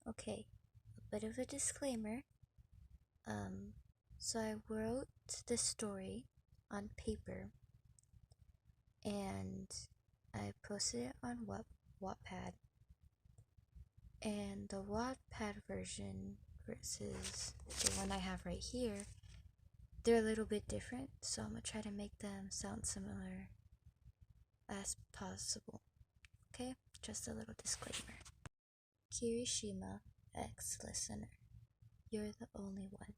Okay, a bit of a disclaimer. So I wrote the story on paper and I posted it on Wattpad. And the Wattpad version versus the one I have right here, they're a little bit different, so I'm gonna try to make them sound similar as possible. Okay? Just a little disclaimer. Kirishima, ex-listener, you're the only one.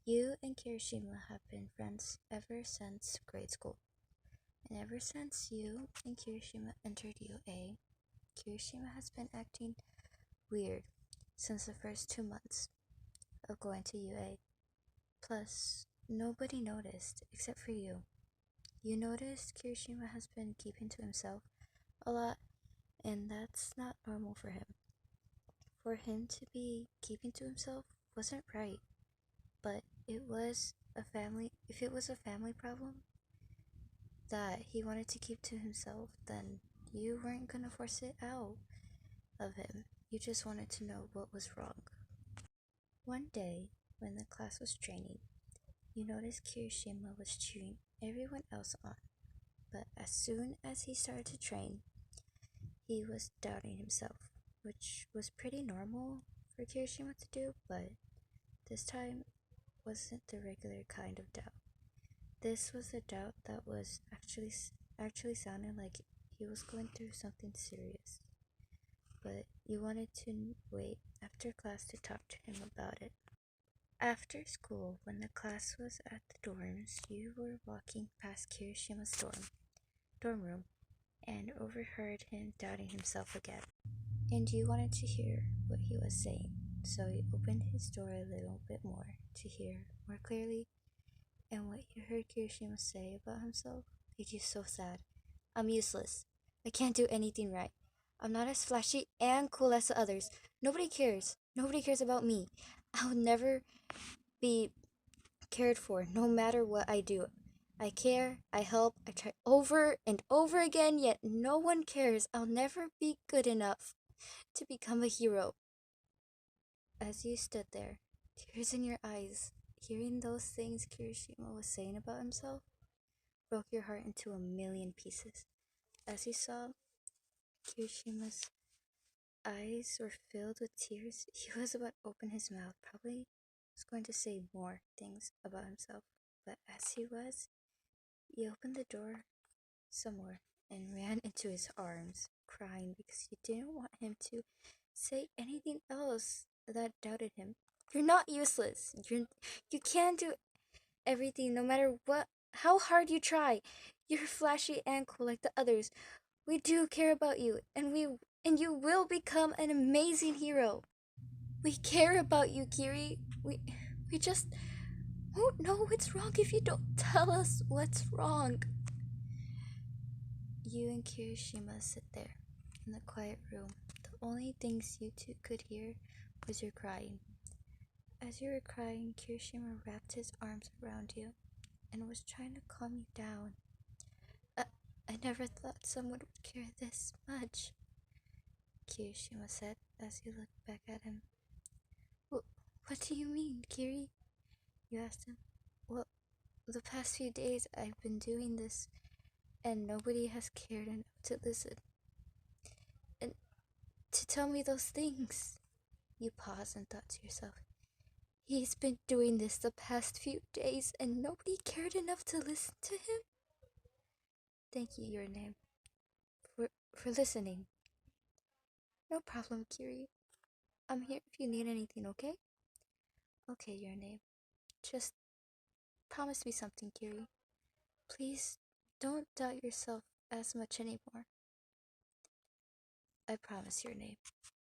You and Kirishima have been friends ever since grade school. And ever since you and Kirishima entered UA, Kirishima has been acting weird since the first 2 months of going to UA. Plus, nobody noticed except for you. You noticed Kirishima has been keeping to himself a lot, and that's not normal for him. For him to be keeping to himself wasn't right, but if it was a family problem that he wanted to keep to himself, then you weren't gonna force it out of him. You just wanted to know what was wrong. One day, when the class was training, you noticed Kirishima was cheering everyone else on, but as soon as he started to train, he was doubting himself, which was pretty normal for Kirishima to do, but this time wasn't the regular kind of doubt. This was a doubt that was actually sounding like he was going through something serious. But you wanted to wait after class to talk to him about it. After school, when the class was at the dorms, you were walking past Kirishima's dorm room and overheard him doubting himself again. And you wanted to hear what he was saying, so you opened his door a little bit more to hear more clearly. And what you heard Kirishima say about himself made you so sad. I'm useless. I can't do anything right. I'm not as flashy and cool as the others. Nobody cares. Nobody cares about me. I'll never be cared for no matter what I do. I care, I help, I try over and over again, yet no one cares. I'll never be good enough to become a hero. As you stood there, tears in your eyes, hearing those things Kirishima was saying about himself broke your heart into a million pieces. As you saw Kirishima's eyes were filled with tears, he was about to open his mouth, probably was going to say more things about himself. But as he opened the door some more and ran into his arms, crying because you didn't want him to say anything else that doubted him. You're not useless. You can do everything no matter how hard you try. You're flashy and cool like the others. We do care about you, and you will become an amazing hero. We care about you, Kiri. We just won't know what's wrong if you don't tell us what's wrong. You and Kirishima sit there in the quiet room. The only things you two could hear was your crying. As you were crying, Kirishima wrapped his arms around you and was trying to calm you down. I never thought someone would care this much, Kirishima said as you looked back at him. What do you mean, Kiri? You asked him. Well, the past few days I've been doing this, and nobody has cared enough to listen. And to tell me those things. You paused and thought to yourself, he's been doing this the past few days, and nobody cared enough to listen to him? Thank you, your name, for listening. No problem, Kiri. I'm here if you need anything, okay? Okay, your name. Just promise me something, Kiri. Please don't doubt yourself as much anymore. I promise, your name.